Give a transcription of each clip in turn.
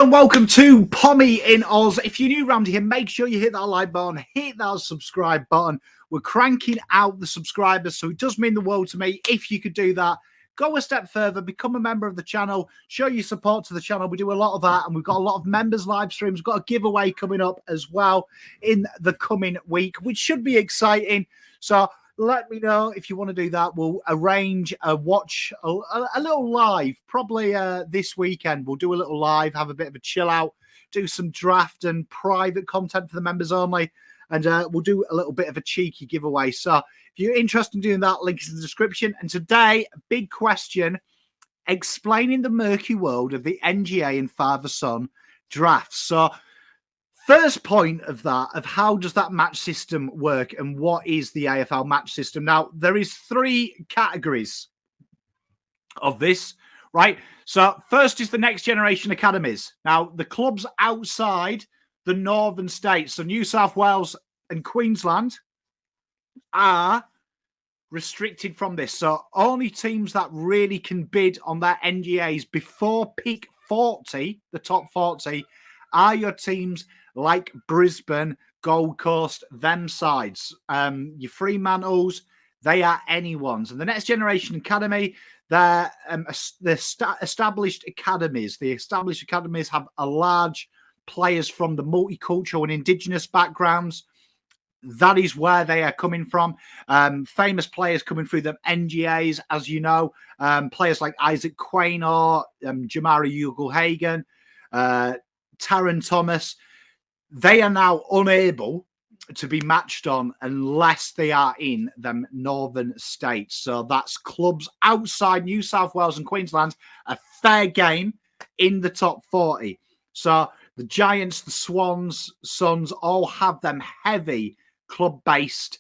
And welcome to Pommy in Oz. If you're new around here, make sure you hit that like button, hit that subscribe button. We're cranking out the subscribers, so it does mean the world to me if you could do that. Go a step further, become a member of the channel, show your support to the channel. We do a lot of that, and we've got a lot of members live streams. We've got a giveaway coming up as well in the coming week, which should be exciting. So let me know if you want to do that. We'll arrange a watch, a little live, probably this weekend. We'll do a little live, have a bit of a chill out, do some draft and private content for the members only, and we'll do a little bit of a cheeky giveaway. So if you're interested in doing that, link is in the description. And today, a big question, explaining the murky world of the NGA and father-son drafts. So first point of that, of how does that match system work and what is the AFL match system? Now, there is three categories of this, right? So first is the next generation academies. Now, the clubs outside the northern states, so New South Wales and Queensland, are restricted from this. So only teams that really can bid on their NGAs before pick 40, the top 40, are your teams like Brisbane, Gold Coast, them sides. Your Fremantles, they are anyone's. And the Next Generation Academy, they're established academies. The established academies have a large players from the multicultural and Indigenous backgrounds. That is where they are coming from. Famous players coming through the NGAs, as you know. Players like Isaac Quaynor, Jamari Ugle-Hagan, Taron Thomas. They are now unable to be matched on unless they are in them northern states. So that's clubs outside New South Wales and Queensland, a fair game in the top 40. So the Giants, the Swans, Suns all have them heavy club-based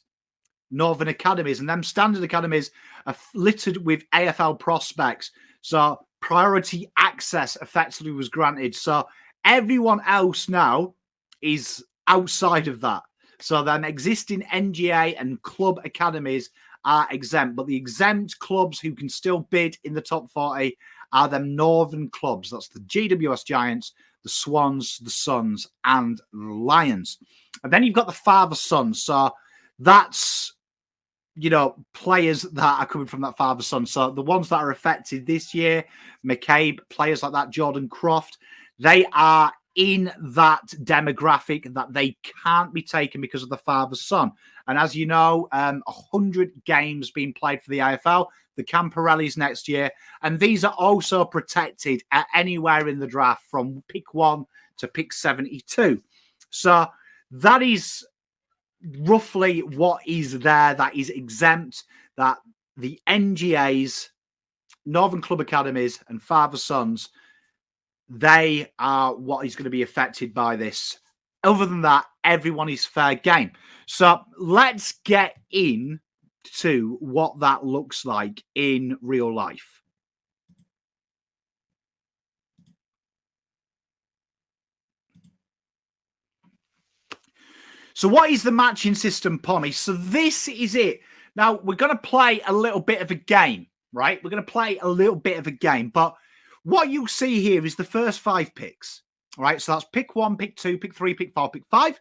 northern academies, and them standard academies are littered with AFL prospects. So priority access effectively was granted. So everyone else now is outside of that. So them existing NGA and club academies are exempt, but the exempt clubs who can still bid in the top 40 are them northern clubs. That's the GWS Giants, the Swans, the Suns, and the Lions. And then you've got the father-son. So that's, you know, players that are coming from that father-son. So the ones that are affected this year, McCabe, players like that, Jordan Croft, they are in that demographic that they can't be taken because of the father-son. And as you know, 100 games being played for the AFL, the Camporellis next year, and these are also protected at anywhere in the draft from pick 1 to pick 72. So that is roughly what is there that is exempt, that the NGAs, Northern Club Academies and father-sons, they are what is going to be affected by this. Other than that, everyone is fair game. So let's get into what that looks like in real life. So what is the matching system, Pommy? So this is it. Now, we're going to play a little bit of a game, right? We're going to play a little bit of a game, but what you'll see here is the first 5 picks, right? So that's pick 1, pick 2, pick 3, pick 4, pick 5.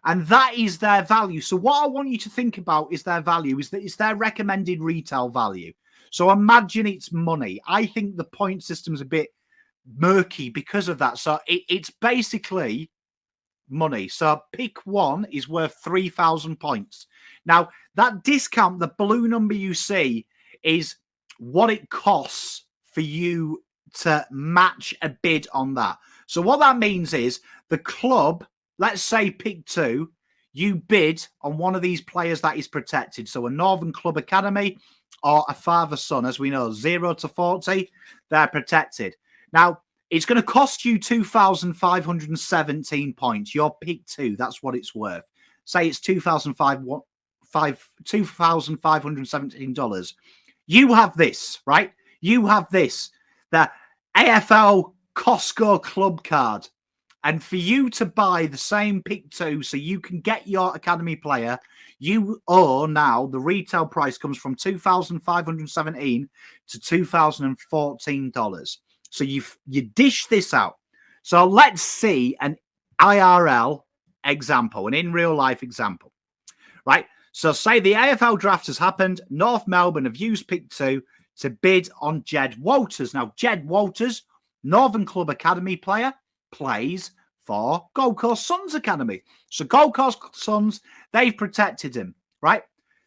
And that is their value. So what I want you to think about is their value, is that it's their recommended retail value. So imagine it's money. I think the point system's a bit murky because of that. So it's basically money. So pick 1 is worth 3,000 points. Now, that discount, the blue number you see, is what it costs for you to match a bid on that. So what that means is the club, let's say pick 2, you bid on one of these players that is protected. So a Northern Club Academy or a father-son, as we know, 0 to 40, they're protected. Now, it's going to cost you 2,517 points. Your pick 2, that's what it's worth. Say it's $2,517. You have this, right? You have this, the AFL Costco Club card. And for you to buy the same pick 2 so you can get your academy player, you owe now, the retail price comes from $2,517 to $2,014. So you dish this out. So let's see an IRL example, an in real life example, right? So say the AFL draft has happened. North Melbourne have used pick 2 to bid on Jed Walters. Now, Jed Walters, Northern Club Academy player, plays for Gold Coast Suns Academy. So Gold Coast Suns, they've protected him, right?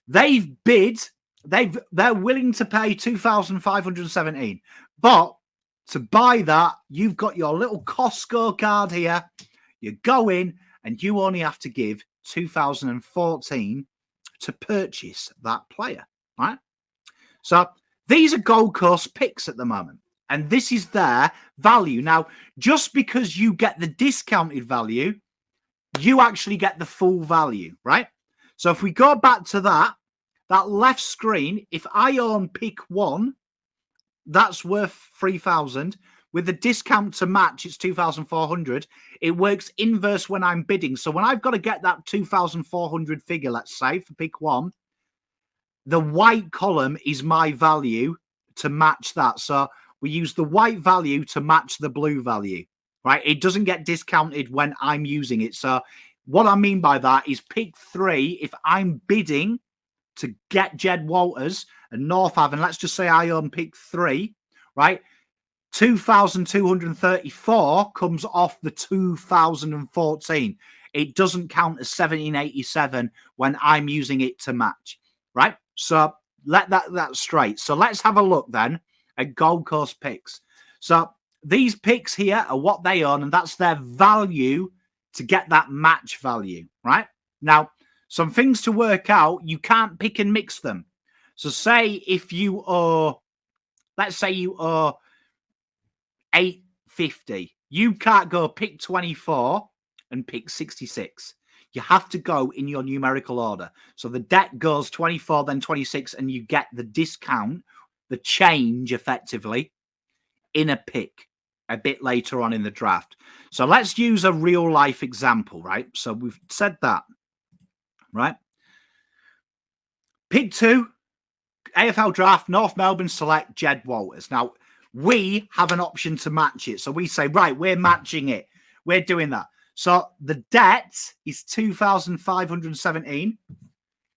They've bid, they're willing to pay 2,517. But to buy that, you've got your little Costco card here. You go in and you only have to give 2014 to purchase that player, right? So these are Gold Coast picks at the moment, and this is their value. Now, just because you get the discounted value, you actually get the full value, right? So if we go back to that left screen, if I own pick 1, that's worth 3,000. With the discount to match, it's 2,400. It works inverse when I'm bidding. So when I've got to get that 2,400 figure, let's say, for pick 1, the white column is my value to match that. So we use the white value to match the blue value, right? It doesn't get discounted when I'm using it. So what I mean by that is pick 3, if I'm bidding to get Jed Walters and North Haven, let's just say I own pick 3, right? 2,234 comes off the 2014. It doesn't count as 1787 when I'm using it to match, right? So let that straight. So let's have a look then at Gold Coast picks. So these picks here are what they own, and that's their value to get that match value, right? Now, some things to work out, you can't pick and mix them. So say if you owe, let's say you owe 850, you can't go pick 24 and pick 66. You have to go in your numerical order. So the deck goes 24, then 26, and you get the discount, the change effectively, in a pick a bit later on in the draft. So let's use a real life example, right? So we've said that, right? Pick 2, AFL draft, North Melbourne select Jed Walters. Now, we have an option to match it. So we say, right, we're matching it. We're doing that. So the debt is 2,517.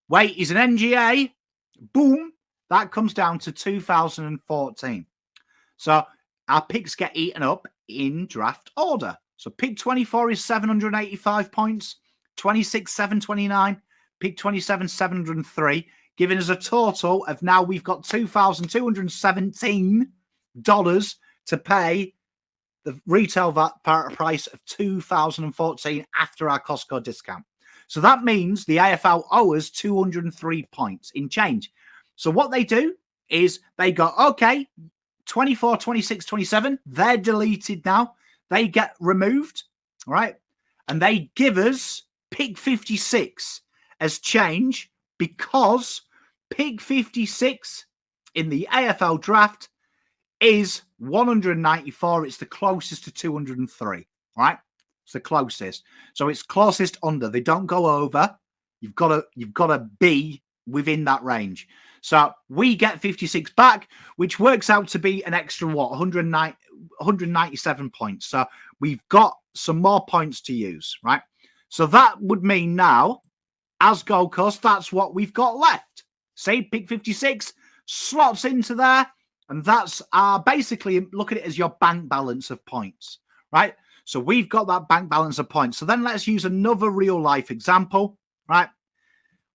Weight is an NGA. Boom. That comes down to 2014. So our picks get eaten up in draft order. So pick 24 is 785 points. 26, 729. Pick 27, 703. Giving us a total of now we've got $2,217 to pay the retail price of 2014 after our Costco discount. So that means the AFL owe us 203 points in change. So what they do is they go, okay, 24, 26, 27, they're deleted now. They get removed, right? And they give us pick 56 as change because pick 56 in the AFL draft is 194. It's the closest to 203, right? It's the closest. So it's closest under. They don't go over. You've got to be within that range. So we get 56 back, which works out to be an extra, 197 points. So we've got some more points to use, right? So that would mean now, as Gold Coast, that's what we've got left. Say pick 56 slots into there, and that's basically, look at it as your bank balance of points, right? So we've got that bank balance of points. So then let's use another real life example, right?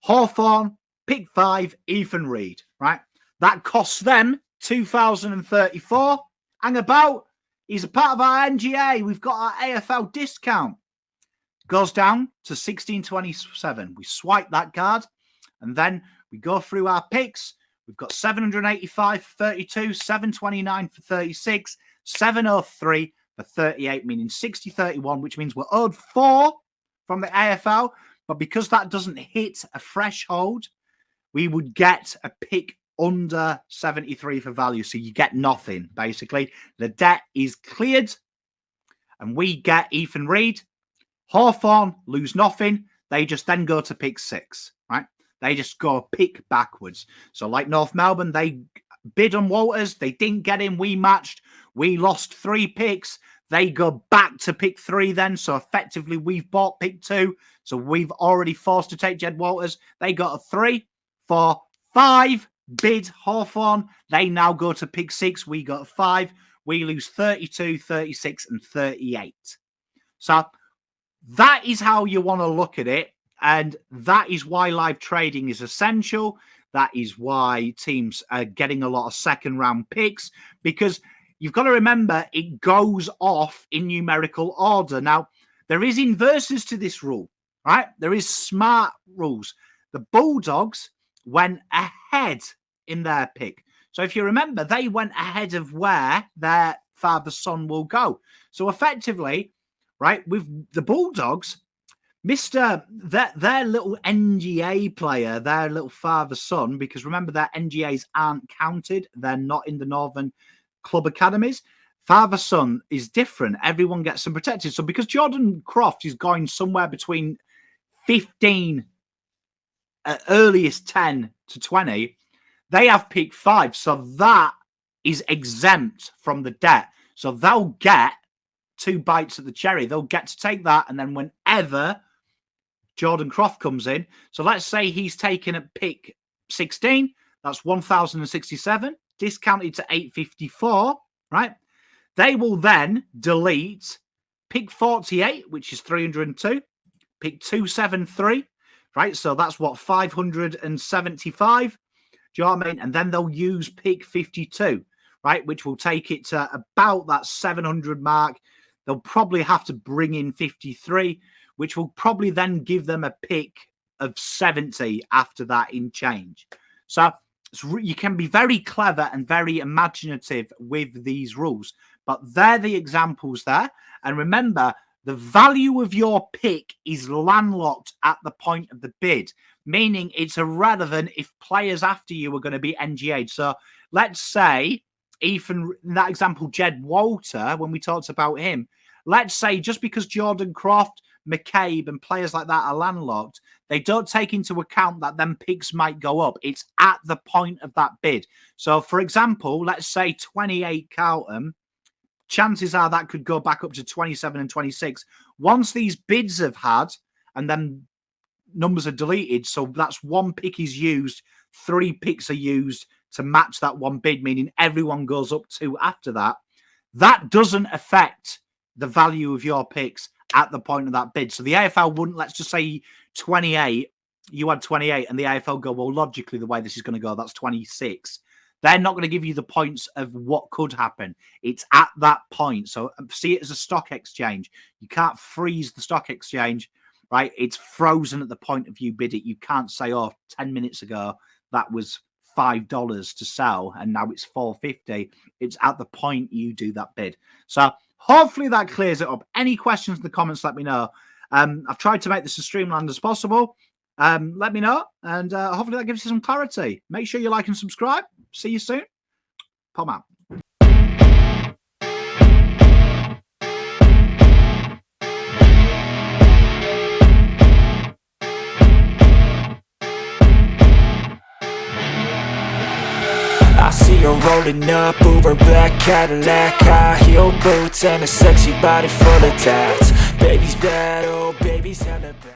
Hawthorn, pick 5, Ethan Reid, right? That costs them 2,034. Hang about. He's a part of our NGA. We've got our AFL discount. Goes down to 1627. We swipe that card, and then we go through our picks. We've got 785 for 32, 729 for 36, 703 for 38, meaning 60-31, which means we're owed 4 from the AFL. But because that doesn't hit a threshold, we would get a pick under 73 for value. So you get nothing, basically. The debt is cleared, and we get Ethan Reid. Hawthorn lose nothing. They just then go to pick 6, right? They just go pick backwards. So like North Melbourne, they bid on Walters. They didn't get him. We matched. We lost 3 picks. They go back to pick 3 then. So effectively, we've bought pick 2. So we've already forced to take Jed Walters. They got a 3, 4, 5 bid Hawthorn. They now go to pick 6. We got a 5. We lose 32, 36, and 38. So that is how you want to look at it. And that is why live trading is essential. That is why teams are getting a lot of second-round picks, because you've got to remember it goes off in numerical order. Now, there is inverses to this rule, right? There is smart rules. The Bulldogs went ahead in their pick. So if you remember, they went ahead of where their father-son will go. So effectively, right, with the Bulldogs, their little NGA player, their little father-son, because remember, their NGAs aren't counted. They're not in the Northern Club Academies. Father-son is different. Everyone gets them protected. So because Jordan Croft is going somewhere between 15, at earliest 10 to 20, they have pick 5. So that is exempt from the debt. So they'll get 2 bites at the cherry. They'll get to take that, and then whenever Jordan Croft comes in, so let's say he's taken at pick 16, that's 1,067, discounted to 854, right? They will then delete pick 48, which is 302, pick 273, right? So that's what, 575, do you know what I mean? And then they'll use pick 52, right? Which will take it to about that 700 mark. They'll probably have to bring in 53, which will probably then give them a pick of 70 after that in change. So you can be very clever and very imaginative with these rules, but they're the examples there. And remember, the value of your pick is landlocked at the point of the bid, meaning it's irrelevant if players after you are going to be NGA'd. So let's say, even in that example, Jed Walter, when we talked about him, let's say just because Jordan Croft, McCabe and players like that are landlocked, they don't take into account that them picks might go up. It's at the point of that bid. So, for example, let's say 28 Carlton, chances are that could go back up to 27 and 26. Once these bids have had, and then numbers are deleted, so that's 1 pick is used, 3 picks are used to match that 1 bid, meaning everyone goes up 2 after that. That doesn't affect the value of your picks at the point of that bid. So the AFL wouldn't, let's just say 28, you had 28, and the AFL go, well, logically, the way this is going to go, that's 26. They're not going to give you the points of what could happen. It's at that point. So see it as a stock exchange. You can't freeze the stock exchange, right? It's frozen at the point of you bid it. You can't say, oh, 10 minutes ago, that was $5 to sell, and now it's $4.50. It's at the point you do that bid. So hopefully that clears it up. Any questions in the comments, let me know. I've tried to make this as streamlined as possible. Let me know, and hopefully that gives you some clarity. Make sure you like and subscribe. See you soon. Pom out. I see her rolling up, Uber black Cadillac, high heel boots and a sexy body full of tats. Baby's bad, oh baby's hella bad.